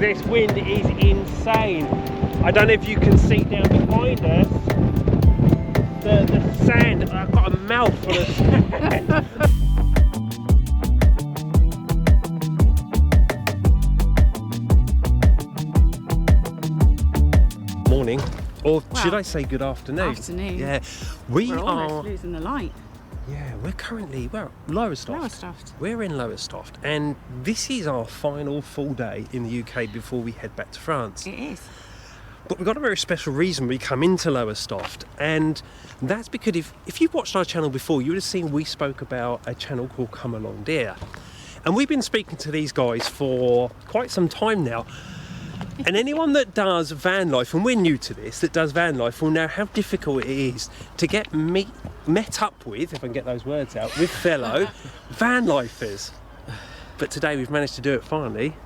This wind is insane. I don't know if you can see down behind us the sand. I've got a mouthful of sand. Morning, or should I say good afternoon? Afternoon. Yeah, We're almost losing the light. Yeah, we're currently, Lowerstoft. Lowerstoft. We're in Lowerstoft, and this is our final full day in the UK before we head back to France. It is. But we've got a very special reason we come into Lowerstoft, and that's because if you've watched our channel before, you would have seen we spoke about a channel called Come Along Dear. And we've been speaking to these guys for quite some time now. And anyone that does van life, and we're new to this, that does van life will know how difficult it is to get met up with, if I can get those words out, with fellow van lifers. But today we've managed to do it finally.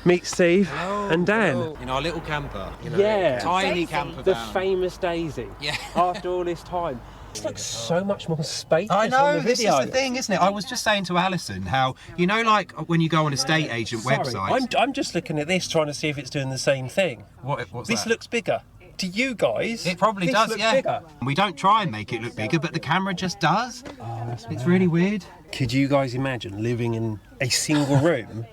Meet Steve and Dan. Hello. In our little camper. You know, Yeah. tiny Daisy. camper The van. famous Daisy. Yeah. After all this time. This looks so much more spacious I on know, the this video. is the thing, isn't it? I was just saying to Alison how, you know, like when you go on estate agent websites. I'm just looking at this trying to see if it's doing the same thing. What's This that? looks bigger. To you guys, It probably this does, looks yeah. bigger. We don't try and make it look bigger, but the camera just does. It's really weird. Could you guys imagine living in a single room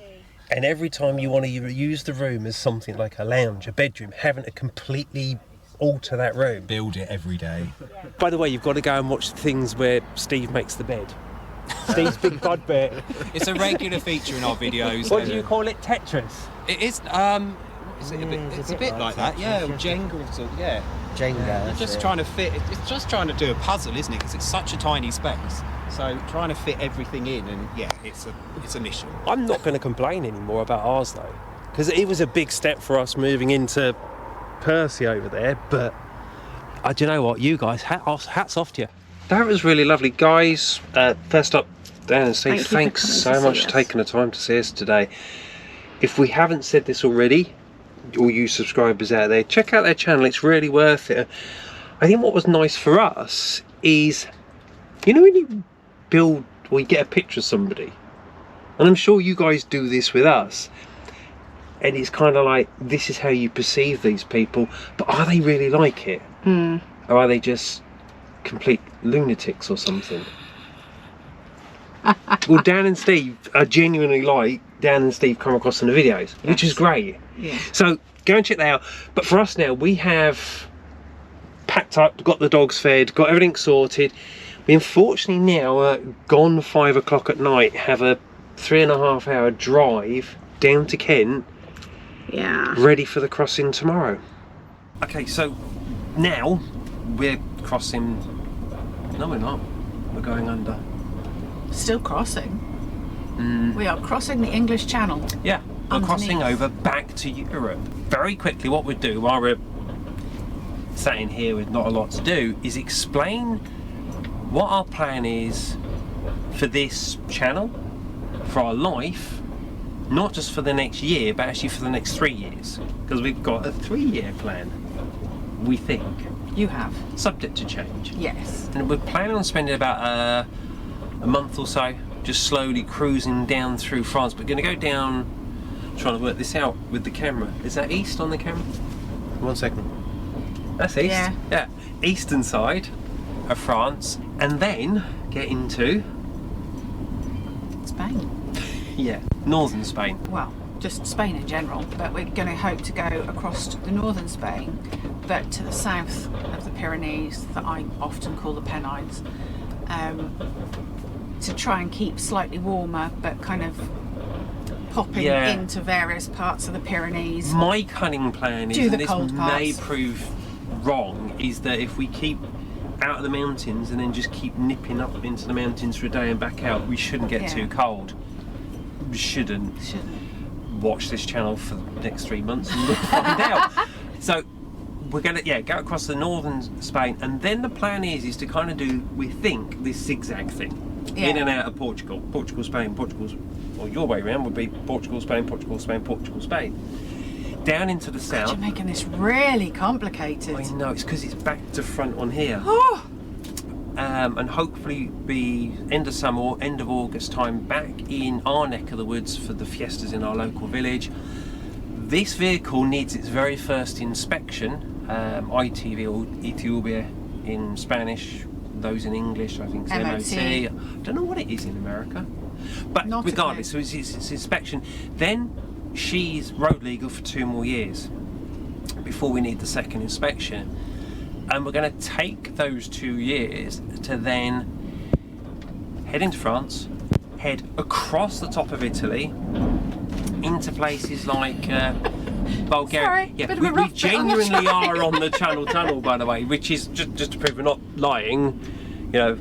and every time you want to use the room as something like a lounge, a bedroom, having to completely alter that room? Build it every day. By the way, you've got to go and watch things where Steve makes the bed. Steve's big bugbear. It's a regular feature in our videos. What do you call it? Tetris? It is, is it a bit, it's a bit like that, yeah, or Jenga or something, yeah. Jenga. You're just trying to fit, it's just trying to do a puzzle, isn't it? Because it's such a tiny space. So trying to fit everything in, and yeah, it's a mission. I'm not going to complain anymore about ours though, because it was a big step for us moving into Percie over there, but do you know what, you guys, hats off to you. That was really lovely, guys. First up, Dan and Steve, thanks so much for taking the time to see us today. If we haven't said this already, all you subscribers out there, check out their channel, it's really worth it. I think what was nice for us is, you know, when you build or you get a picture of somebody, and I'm sure you guys do this with us, and it's kind of like, this is how you perceive these people, but are they really like it? Or are they just complete lunatics or something? Well, Dan and Steve are genuinely like Dan and Steve come across in the videos, which is great. Yeah. So go and check that out. But for us now, we have packed up, got the dogs fed, got everything sorted. We unfortunately now, gone 5 o'clock at night, have a 3.5 hour drive down to Kent. Yeah. Ready for the crossing tomorrow. Okay, so now we're crossing. No, we're not. We're going under. Still crossing. We are crossing the English Channel. Yeah, we're Underneath. crossing over back to Europe. Very quickly, what we'll do while we're sat in here with not a lot to do is explain what our plan is for this channel, for our life, not just for the next year, but actually for the next 3 years. Because we've got a 3-year plan, we think, You have. subject to change. Yes. And we're planning on spending about a month or so, just slowly cruising down through France. But going to go down, trying to work this out with the camera. Is that east on the camera? 1 second. That's east. Yeah. Eastern side of France, and then get into Spain. northern Spain. Well, just Spain in general, but we're going to hope to go across the northern Spain, but to the south of the Pyrenees, that I often call the Pennines, to try and keep slightly warmer, but kind of popping into various parts of the Pyrenees. My cunning plan is, Do the and this cold may parts. prove wrong, is that if we keep out of the mountains and then just keep nipping up into the mountains for a day and back out, we shouldn't get too cold. We shouldn't. Watch this channel for the next 3 months and we'll find out. So we're gonna go across the northern Spain, and then the plan is to kind of do, we think, this zigzag thing in and out of Portugal, Spain, or your way around would be Portugal, Spain, Portugal, Spain, down into the south. You're making this really complicated. I know, it's because it's back to front on here. Oh. And hopefully be end of summer or end of August time back in our neck of the woods for the fiestas in our local village. This vehicle needs its very first inspection, ITV or Ethiopia in Spanish, those in English I think it's MOT. I don't know what it is in America, but Not regardless, so it's inspection. Then she's road legal for 2 more years before we need the second inspection, and we're going to take those 2 years to then head into France, head across the top of Italy into places like Bulgaria. Sorry, yeah, bit of we, a we rough bit on the genuinely train. are on the Channel Tunnel, by the way, which is just to prove we're not lying. You know,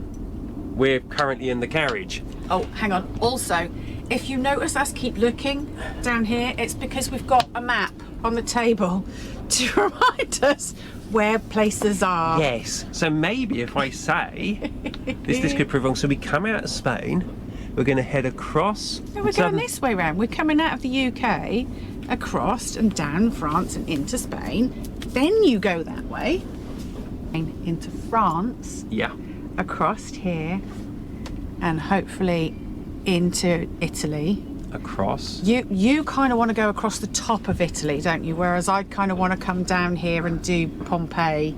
we're currently in the carriage. Oh, hang on. Also, if you notice us keep looking down here, it's because we've got a map on the table to remind us where places are. Yes. So maybe if I say this could prove wrong. So we come out of Spain. We're going to head across. No, we're going this way round. We're coming out of the UK, across and down France and into Spain. Then you go that way, into France, Yeah. across here, and hopefully into Italy. Across. You kind of want to go across the top of Italy, don't you? Whereas I kind of want to come down here and do Pompeii,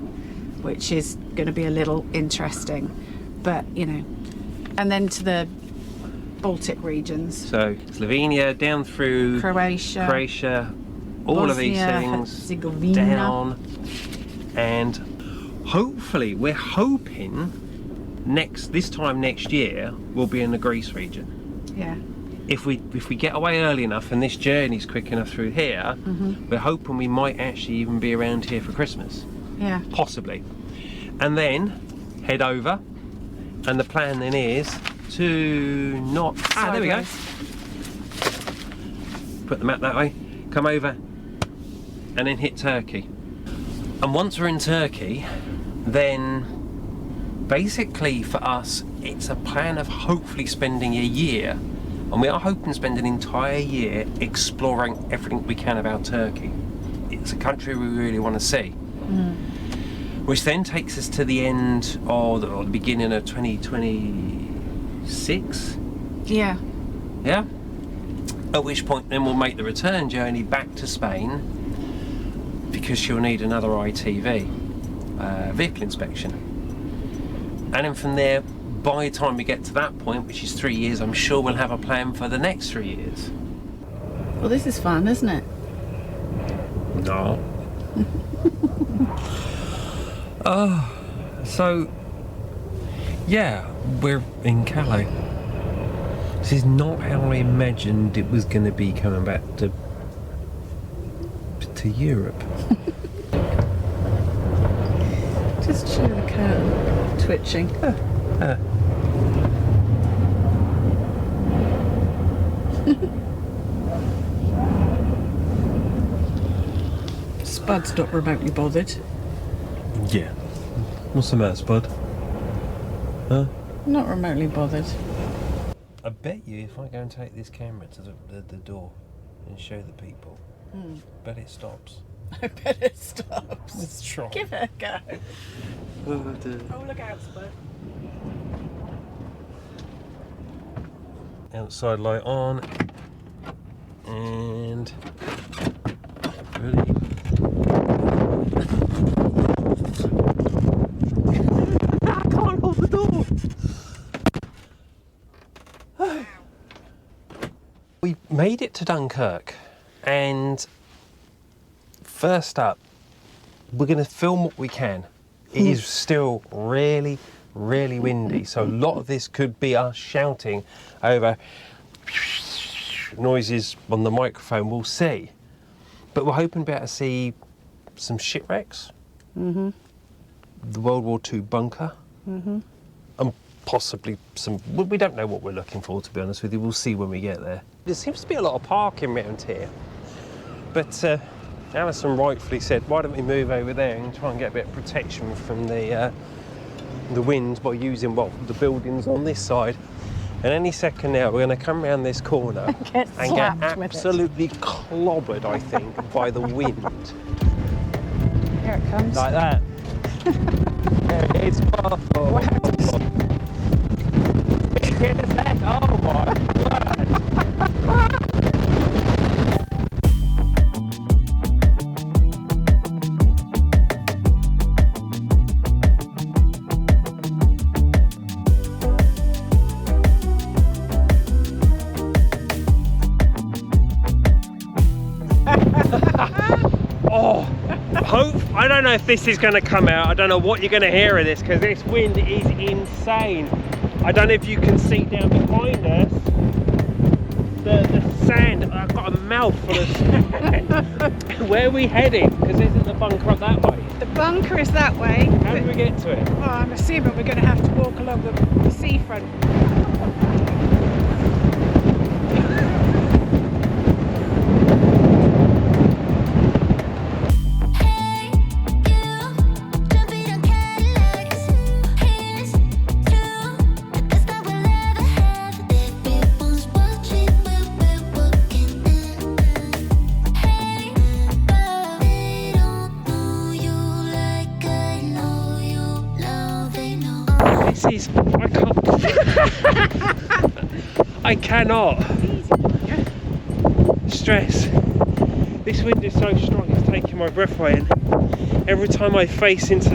which is going to be a little interesting. But, you know, and then to the Baltic regions. So Slovenia down through Croatia, all of these Bosnia, things Herzegovina. down, and hopefully we're hoping this time next year we'll be in the Greece region. Yeah. If we get away early enough and this journey's quick enough through here, we're hoping we might actually even be around here for Christmas, Yeah. possibly, and then head over. And the plan then is to not... there we go. Put the map that way. Come over and then hit Turkey. And once we're in Turkey, then basically for us, it's a plan of hopefully spending a year. And we are hoping to spend an entire year exploring everything we can about Turkey. It's a country we really want to see. Which then takes us to the end or the beginning of 2026. Yeah. Yeah. At which point then we'll make the return journey back to Spain because she'll need another ITV, vehicle inspection. And then from there, by the time we get to that point, which is 3 years, I'm sure we'll have a plan for the next 3 years. Well, this is fun, isn't it? No. So, yeah, we're in Calais. This is not how I imagined it was going to be coming back to Europe. Just show the curtain twitching. Spud's not remotely bothered. Yeah. What's the matter, Spud? Huh? Not remotely bothered. I bet you if I go and take this camera to the door and show the people, bet it stops. I bet it stops. Let's try. Give it a go. Oh, look out, Spud. Outside light on. And... Ready? I can't hold the door! We made it to Dunkirk, and first up, we're going to film what we can. It is still really, really windy, so a lot of this could be us shouting over noises on the microphone. We'll see. But we're hoping to be able to see some shipwrecks, the World War II bunker, and possibly some... We don't know what we're looking for, to be honest with you. We'll see when we get there. There seems to be a lot of parking around here, but Alison rightfully said, why don't we move over there and try and get a bit of protection from the wind by using, well, the buildings on this side. And any second now, we're going to come around this corner Get and slapped get with it. absolutely clobbered, I think, by the wind. Here it comes. Like that. There it is. Oh my God. Oh, I don't know if this is going to come out. I don't know what you're going to hear of this because this wind is insane. I don't know if you can see down behind us the sand. I've got a mouthful of sand. Where are we heading? Because isn't the bunker up that way? The bunker is that way. How do we get to it? Well, I'm assuming we're going to have to walk along the seafront. I cannot stress. This wind is so strong, it's taking my breath away, and every time I face into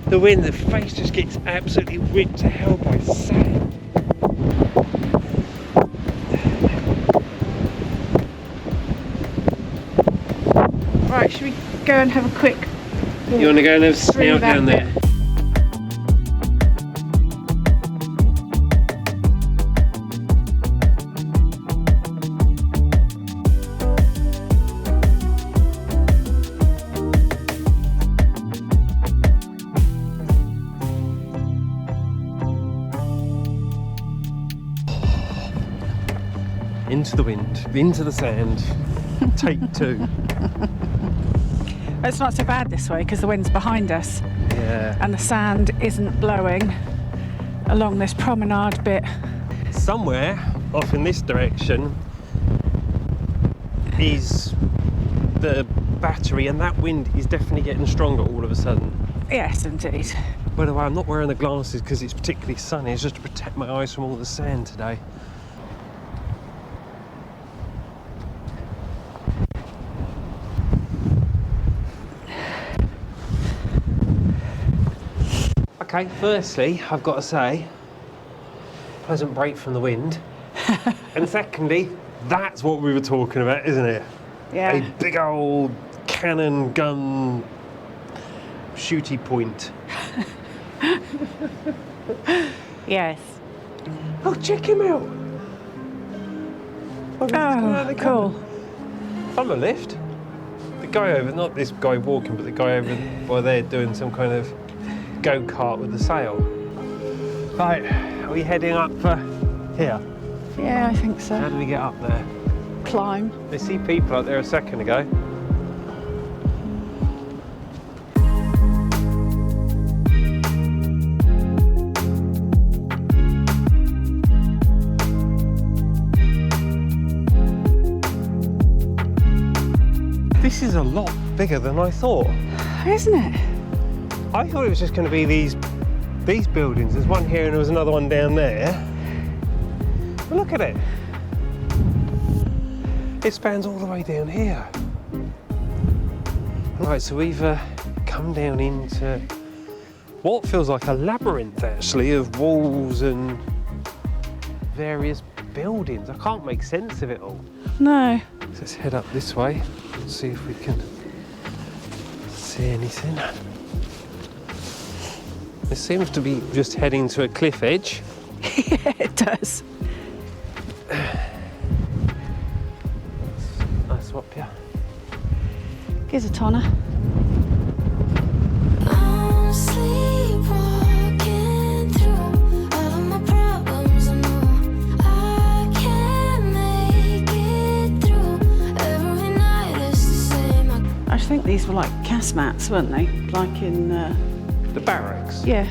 the wind, the face just gets absolutely ripped to hell by sand. Right, should we go and have a quick walk? You want to go and have a snout down there? Into the wind, into the sand. Take two. It's not so bad this way because the wind's behind us. Yeah. And the sand isn't blowing along this promenade bit. Somewhere off in this direction is the battery, and that wind is definitely getting stronger all of a sudden. Yes, indeed. By the way, I'm not wearing the glasses because it's particularly sunny. It's just to protect my eyes from all the sand today. Okay, firstly, I've got to say, pleasant break from the wind. And secondly, that's what we were talking about, isn't it? Yeah. A big old cannon gun shooty point. Yes. Oh, check him out! Oh, cool. On the lift. The guy over, not this guy walking, but the guy over by there doing some kind of go-kart with the sail. Right, are we heading up here? Yeah, I think so. How do we get up there? Climb. They see people up there a second ago. This is a lot bigger than I thought. Isn't it? I thought it was just going to be these buildings. There's one here and there was another one down there. But look at it. It spans all the way down here. Right, so we've come down into what feels like a labyrinth, actually, of walls and various buildings. I can't make sense of it all. No. So let's head up this way and see if we can see anything. It seems to be just heading to a cliff edge. Yeah, it does. I'll swap you. Here's a tonner. I'm sleepwalking through all of my problems. I know I can't make it through. Every night is the same. I think these were like casmats, weren't they? Like in, The barracks. yeah,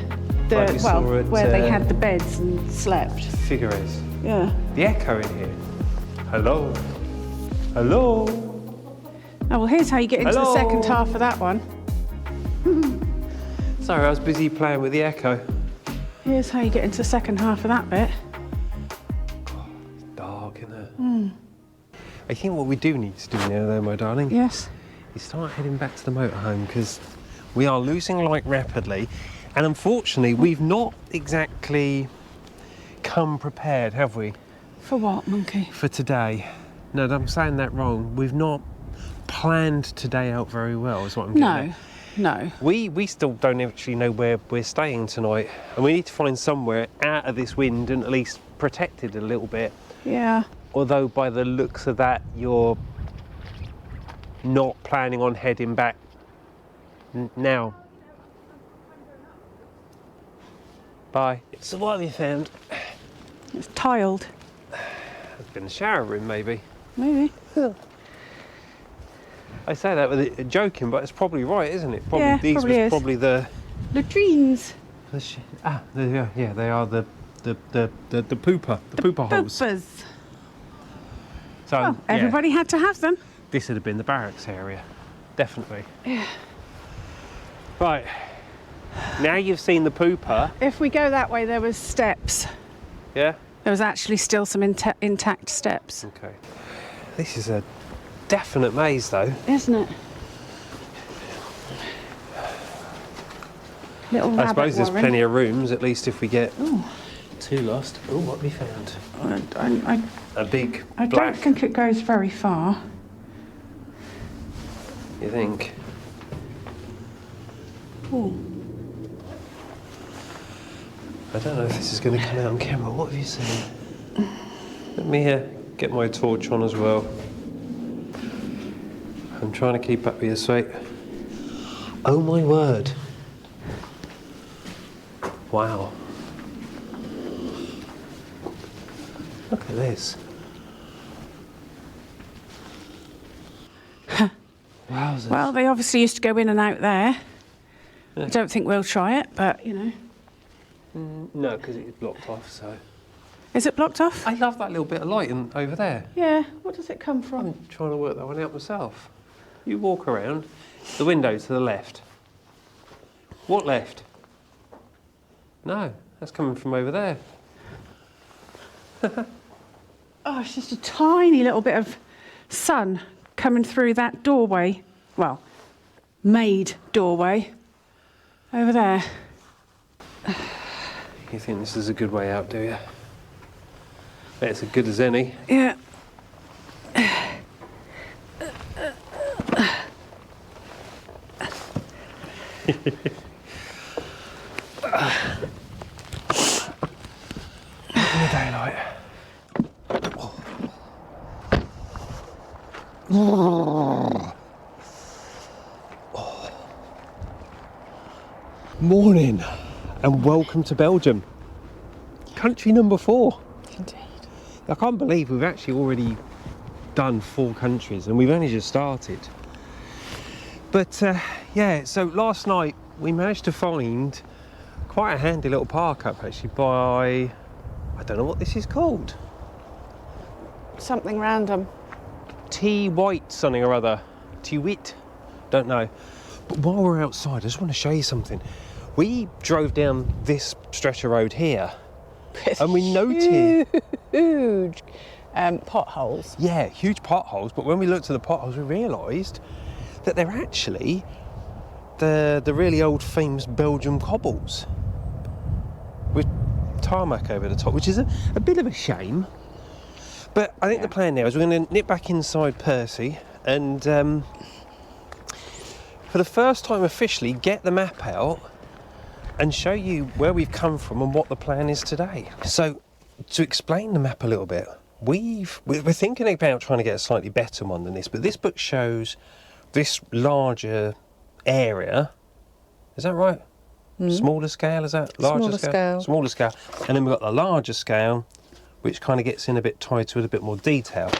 Like we saw at, where they had the beds and slept. Figueres. Yeah. The echo in here. Hello. Hello. Oh, well, here's how you get into Hello. the second half of that one. Sorry, I was busy playing with the echo. Here's how you get into the second half of that bit. It's dark, isn't it? I think what we do need to do now, though, my darling, Yes. is start heading back to the motorhome because we are losing light rapidly, and unfortunately, we've not exactly come prepared, have we, For what, Monkey? for today? No, I'm saying that wrong. We've not planned today out very well, is what I'm getting at. No. We still don't actually know where we're staying tonight, and we need to find somewhere out of this wind and at least protected a little bit. Yeah. Although by the looks of that, you're not planning on heading back now. Bye. So what have you found? It's tiled. It's been a shower room, maybe. Maybe. I say that with it joking, but it's probably right, isn't it? Probably, Yeah, these probably was is. probably the Latrines. they are the pooper holes. Poopers. So Well, everybody had to have them. this would have been the barracks area, definitely. Yeah. Right. Now you've seen the pooper. If we go that way, there was steps. Yeah. There was actually still some intact steps. Okay. This is a definite maze, though. Isn't it? Little rabbit I suppose there's warren. plenty of rooms, at least if we get too lost. Oh, what have we found? A big I black. don't think it goes very far. You think? Ooh. I don't know if this is going to come out on camera. What have you seen? Let me get my torch on as well. I'm trying to keep up with your sweet. Oh my word. Wow. Look at this. Wowzers. Well, they obviously used to go in and out there. I don't think we'll try it, but, you know. No, because it's blocked off, so... Is it blocked off? I love that little bit of light over there. Yeah. What does it come from? I'm trying to work that one out myself. You walk around. The window to the left. What left? No, that's coming from over there. Oh, it's just a tiny little bit of sun coming through that doorway. Well, made doorway. Over there. You think this is a good way out, do you? Bet it's as good as any. Yeah. In the daylight. Morning and welcome to Belgium. Country number 4. Indeed. I can't believe we've actually already done 4 countries and we've only just started. But yeah, so last night we managed to find quite a handy little park up actually by, I don't know what this is called. Something random. T White something or other. T Wit, don't know. But while we're outside, I just want to show you something. We drove down this stretch of road here and we noted Huge potholes. yeah, huge potholes, but when we looked at the potholes we realised that they're actually the really old famous Belgium cobbles with tarmac over the top, which is a bit of a shame. But I think the plan now is we're going to nip back inside Percie and for the first time officially get the map out and show you where we've come from and what the plan is today. So to explain the map a little bit, we're thinking about trying to get a slightly better one than this, but this book shows this larger area. Is that right? Smaller scale, is that? Larger scale? Smaller scale. And then we've got the larger scale, which kind of gets in a bit tighter with a bit more detail.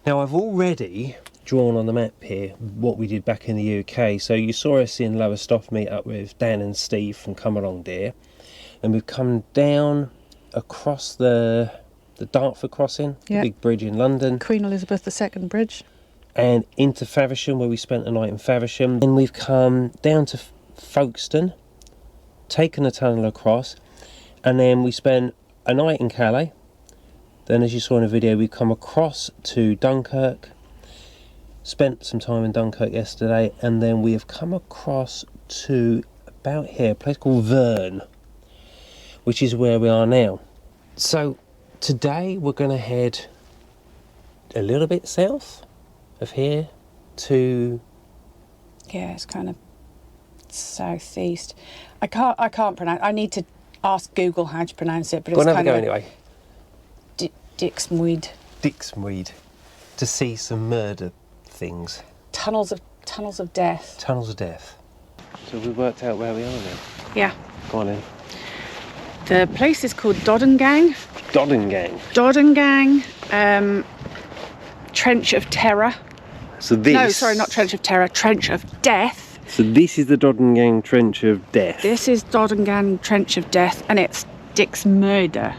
Now, I've already drawn on the map here what we did back in the UK. So you saw us in Lowerstoft meet up with Dan and Steve from Come Along Dear. And we've come down across the Dartford crossing, the big bridge in London. Queen Elizabeth II bridge. And into Faversham, where we spent the night in Faversham. Then we've come down to Folkestone, taken the tunnel across, and then we spent a night in Calais. Then, as you saw in the video, we come across to Dunkirk, spent some time in Dunkirk yesterday, and then we have come across to about here, a place called Vern, which is where we are now. So today we're going to head a little bit south of here to... Yeah, it's kind of southeast. I can't pronounce. I need to ask Google how to pronounce it, but Go it's and have kind a go of anyway. Dixmude. Dixmude, to see some murder things. Tunnels of death. Tunnels of death. So we worked out where we are now. Yeah. Go on in. The place is called Doddengang. Doddengang. Trench of Terror. So this... No, sorry, not Trench of Terror. Trench of Death. So this is the Doddengang Trench of Death. This is Doddengang Trench of Death, and it's Dixmude,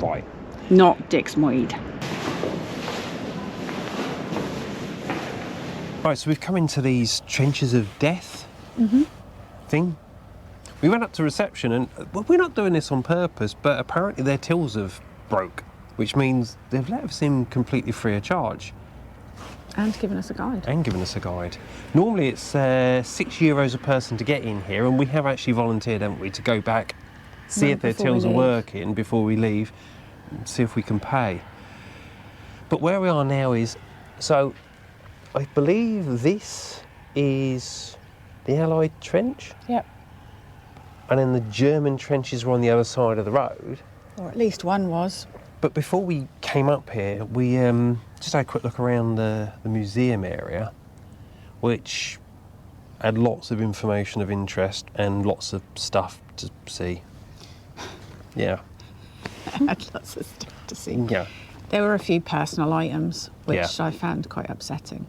Right. not Dixmude. Right, so we've come into these trenches of death thing. We went up to reception and well, we're not doing this on purpose, but apparently their tills have broke, which means they've let us in completely free of charge. And given us a guide. Normally it's €6 a person to get in here, and we have actually volunteered, haven't we, to go back, see if their tills are working before we leave, and see if we can pay. But where we are now is, so I believe this is the Allied trench. Yep. And then the German trenches were on the other side of the road. Or at least one was. But before we came up here, we just had a quick look around the museum area, which had lots of information of interest and lots of stuff to see. Yeah. Had lots of stuff to see. Yeah. There were a few personal items which Yeah. I found quite upsetting.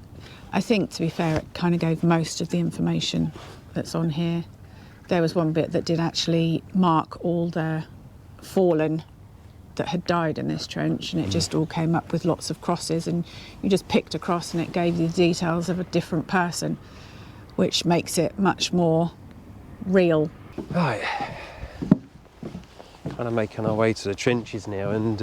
I think, to be fair, it kind of gave most of the information that's on here. There was one bit that did actually mark all the fallen that had died in this trench, and it just all came up with lots of crosses, and you just picked a cross and it gave you the details of a different person, which makes it much more real. Right. Kind of making our way to the trenches now, and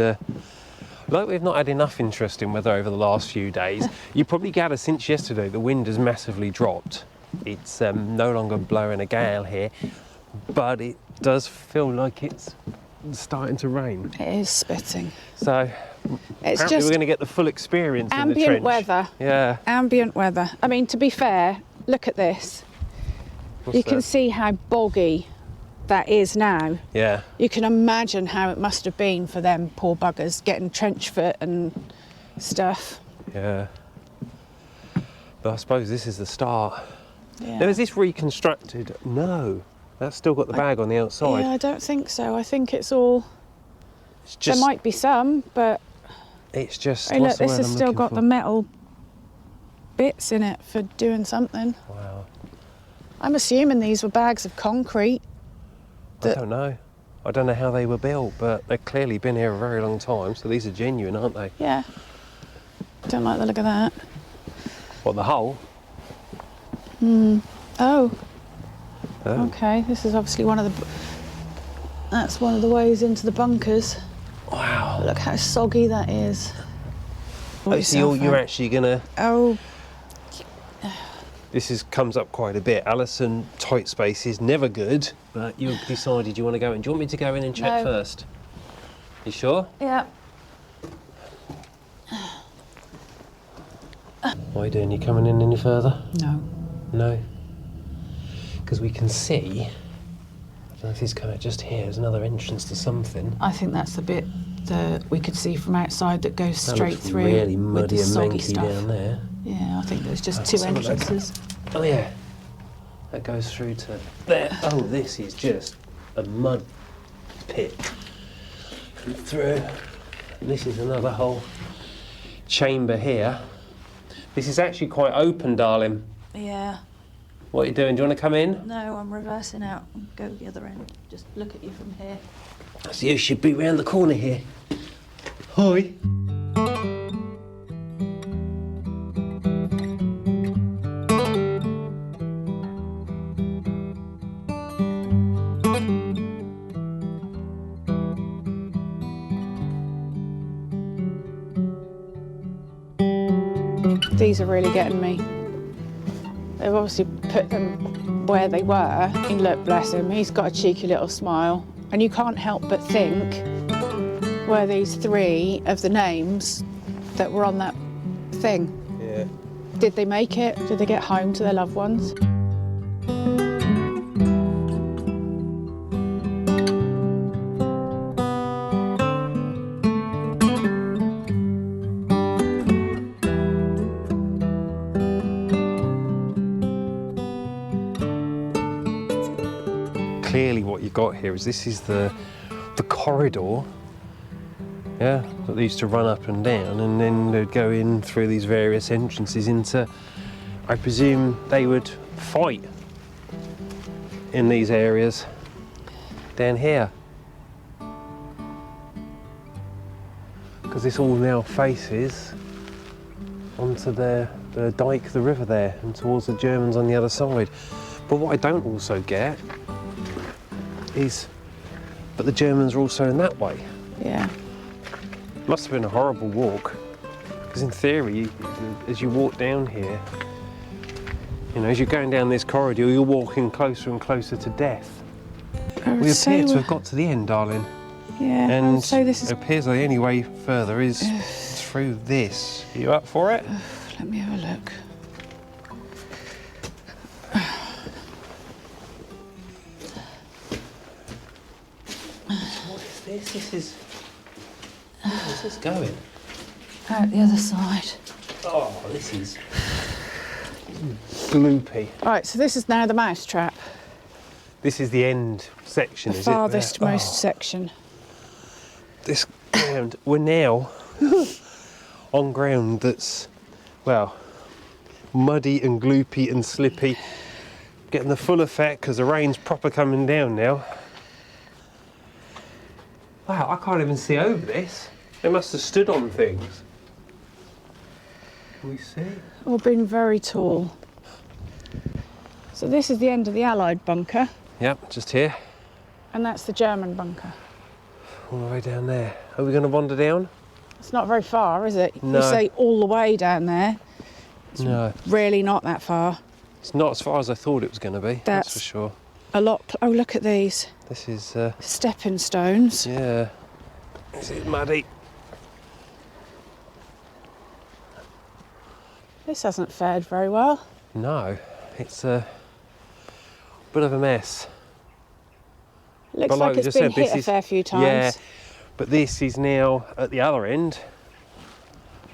like we've not had enough interesting weather over the last few days, you probably gather since yesterday the wind has massively dropped. It's no longer blowing a gale here, but it does feel like it's starting to rain. It is spitting. So It's apparently just we're going to get the full experience in the ambient trench. weather. Yeah. Ambient weather. I mean, to be fair, look at this. What's You can that? see how boggy that is now. Yeah. You can imagine how it must have been for them poor buggers getting trench foot and stuff. Yeah. But I suppose this is the start. Yeah. Now, is this reconstructed? No. That's still got the bag on the outside. Yeah, I don't think so. I think it's all. It's just, There might be some, but it's just. hey, what's look, the this word has I'm still looking got for? the metal bits in it for doing something. Wow. I'm assuming these were bags of concrete. I don't know. I don't know how they were built, but they've clearly been here a very long time, so these are genuine, aren't they? Yeah. Don't like the look of that. What, the hull? Oh, Oh. okay. This is obviously one of the. That's one of the ways into the bunkers. Wow. Look how soggy that is. Oh, so you're actually gonna. Oh, This comes up quite a bit. Alison, tight space is never good, but you decided you want to go in. Do you want me to go in and check No. first? You sure? yeah. What are you doing? You coming in any further? No. No. Because we can see. I don't know if he's coming just here. There's another entrance to something. I think that's the bit that we could see from outside that goes That straight looks through really with muddy the and soggy manky stuff. down there. Yeah, I think there's just Let's two have a look. entrances. Oh yeah. That goes through to there. Oh, this is just a mud pit. Through. This is another whole chamber here. This is actually quite open, darling. Yeah, What are you doing? Do you want to come in? no, I'm reversing out and go the other end. Just look at you from here. So you should be round the corner here. Hi. These are really getting me. They've obviously put them where they were. And look, bless him, he's got a cheeky little smile. And you can't help but think, were these three of the names that were on that thing. Yeah. Did they make it? Did they get home to their loved ones? Clearly what you've got here is this is the corridor, yeah, that they used to run up and down, and then they'd go in through these various entrances into, I presume they would fight in these areas down here. Because this all now faces onto the dike, the river there, and towards the Germans on the other side. But what I don't also get is, but the Germans are also in that way. Yeah. Must have been a horrible walk, because in theory, as you walk down here, you know, as you're going down this corridor, you're walking closer and closer to death. We appear to have got to the end, darling. Yeah, And so this is... it appears like the only way further is through this. Are you up for it? Let me have a look. What is this? Where's this going? Out the other side. Oh, this is gloopy. Right, so this is now the mouse trap. This is the end section, The is farthest it? There? most section. This ground, we're now on ground that's, well, muddy and gloopy and slippy. Getting the full effect because the rain's proper coming down now. Wow, I can't even see over this. They must have stood on things. Can we see? Or been very tall. So this is the end of the Allied bunker, Yep, just here. and that's the German bunker. All the way down there. Are we going to wander down? It's not very far, is it? No. You say all the way down there. No. Really not that far. It's not as far as I thought it was going to be, that's for sure. A lot. Oh, look at these This is, stepping stones. yeah. This is muddy. This hasn't fared very well. No, it's a bit of a mess. Looks But like like we it's just been said, this hit a is- fair few times. Yeah, but this is now at the other end,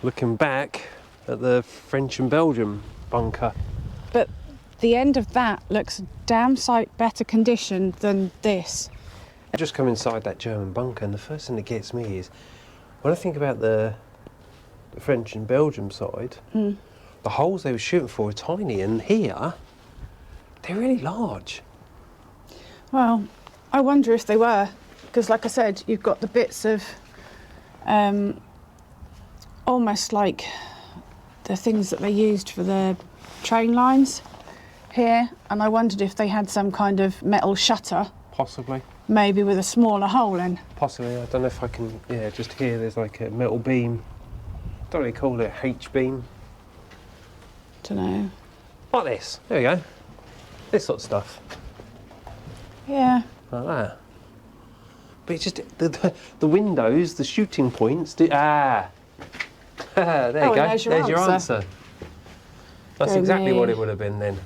looking back at the French and Belgium bunker. But the end of that looks damn sight better condition than this. I just come inside that German bunker, and the first thing that gets me is when I think about the French and Belgium side, the holes they were shooting for are tiny, and here they're really large. Well, I wonder if they were, because like I said, you've got the bits of almost like the things that they used for the train lines here, and I wondered if they had some kind of metal shutter, Possibly. maybe with a smaller hole in. Possibly. I don't know if I can. Yeah, just here there's like a metal beam. Don't really call it a H-beam. Dunno. Like this. There you go. This sort of stuff. Yeah. Like that. But it's just the windows, the shooting points. There you Oh, go. and there's your answer. That's Go exactly what me. it would have been then.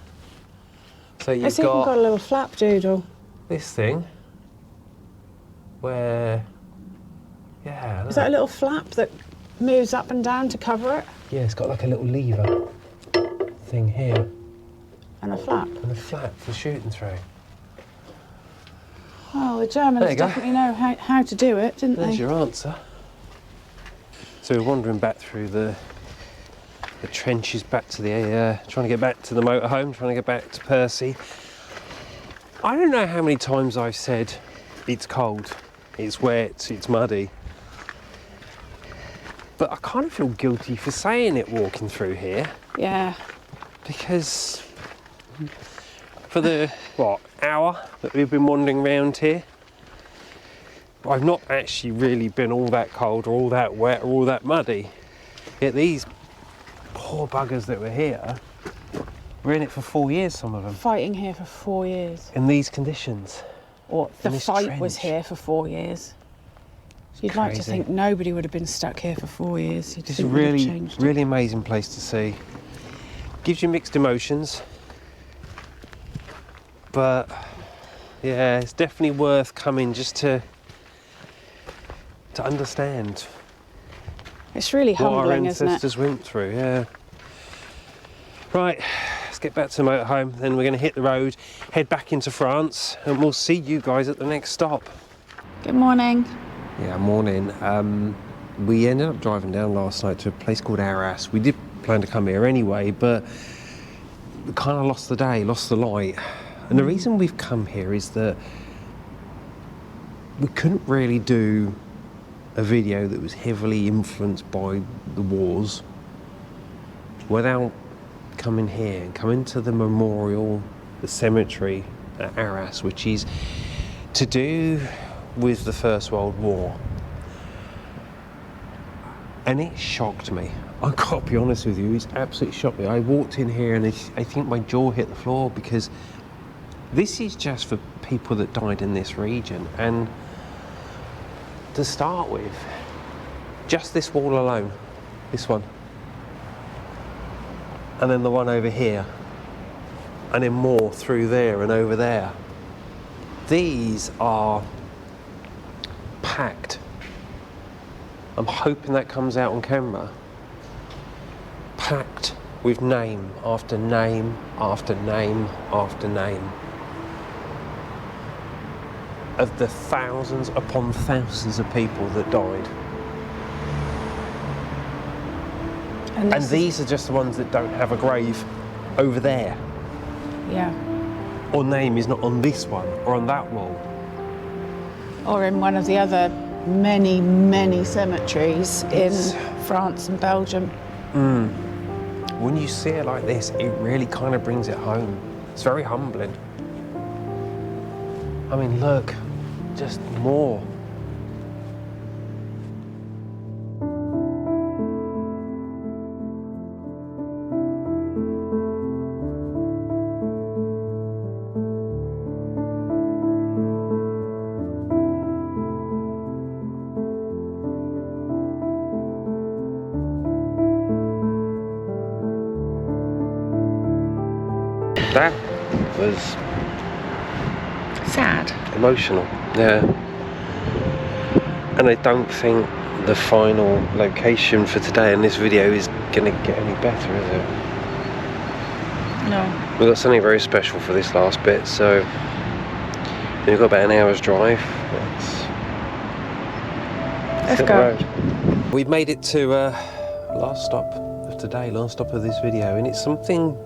So you've It's even got a little flap doodle. this thing where, yeah. Is that a little flap that moves up and down to cover it? Yeah, it's got like a little lever thing here And a flap. and a flap for shooting through. Well, the There Germans you go. definitely know how to do it, didn't There's they? your answer. So we're wandering back through the trenches back to the, trying to get back to the motorhome, trying to get back to Percie. I don't know how many times I've said it's cold, it's wet, it's muddy. But I kind of feel guilty for saying it walking through here, Yeah. because for the, hour that we've been wandering around here, I've not actually really been all that cold or all that wet or all that muddy. Yet these poor buggers that were here were in it for 4 years, some of them, Fighting here for 4 years. in these conditions. Or the this fight was trench. here for 4 years. You'd like to Crazy. think nobody would have been stuck here for 4 years. You'd It's a think we'd have really, changed it. really amazing place to see. Gives you mixed emotions. But yeah, it's definitely worth coming just to understand It's really what our humbling, isn't it? ancestors went through, yeah. Right, let's get back to the motorhome, then we're going to hit the road, head back into France, and we'll see you guys at the next stop. Good morning. Yeah, morning. We ended up driving down last night to a place called Aras. We did plan to come here anyway, but we kind of lost the day, lost the light. And the reason we've come here is that we couldn't really do a video that was heavily influenced by the wars without coming here and coming to the memorial, the cemetery at Aras, which is to do with the First World War. And it shocked me. I've got to be honest with you, it's absolutely shocked me. I walked in here and I think my jaw hit the floor, because this is just for people that died in this region. And to start with, just this wall alone, this one, and then the one over here, and then more through there and over there. These are packed. I'm hoping that comes out on camera. Packed with name after name after name after name of the thousands upon thousands of people that died. And these are just the ones that don't have a grave over there. Yeah. Or name is not on this one or on that wall. Or in one of the other many, many cemeteries in France and Belgium. When you see it like this, it really kind of brings it home. It's very humbling. I mean, look, just more. That was Sad. emotional, yeah. And I don't think the final location for today in this video is going to get any better, is it? No. We've got something very special for this last bit, so we've got about an hour's drive. Let's hit go. the road. We've made it to last stop of today, last stop of this video, and it's something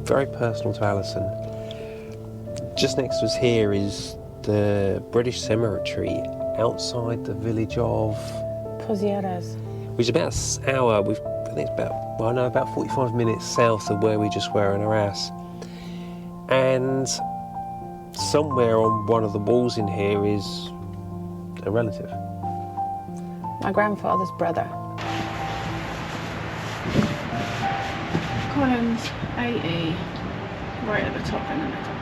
very personal to Alison. Just next to us here is the British cemetery outside the village of Aras. which is about an hour. I think it's about 45 minutes south of where we just were in Aras. And somewhere on one of the walls in here is a relative. My grandfather's brother. Collins, AE, right at the top in the middle.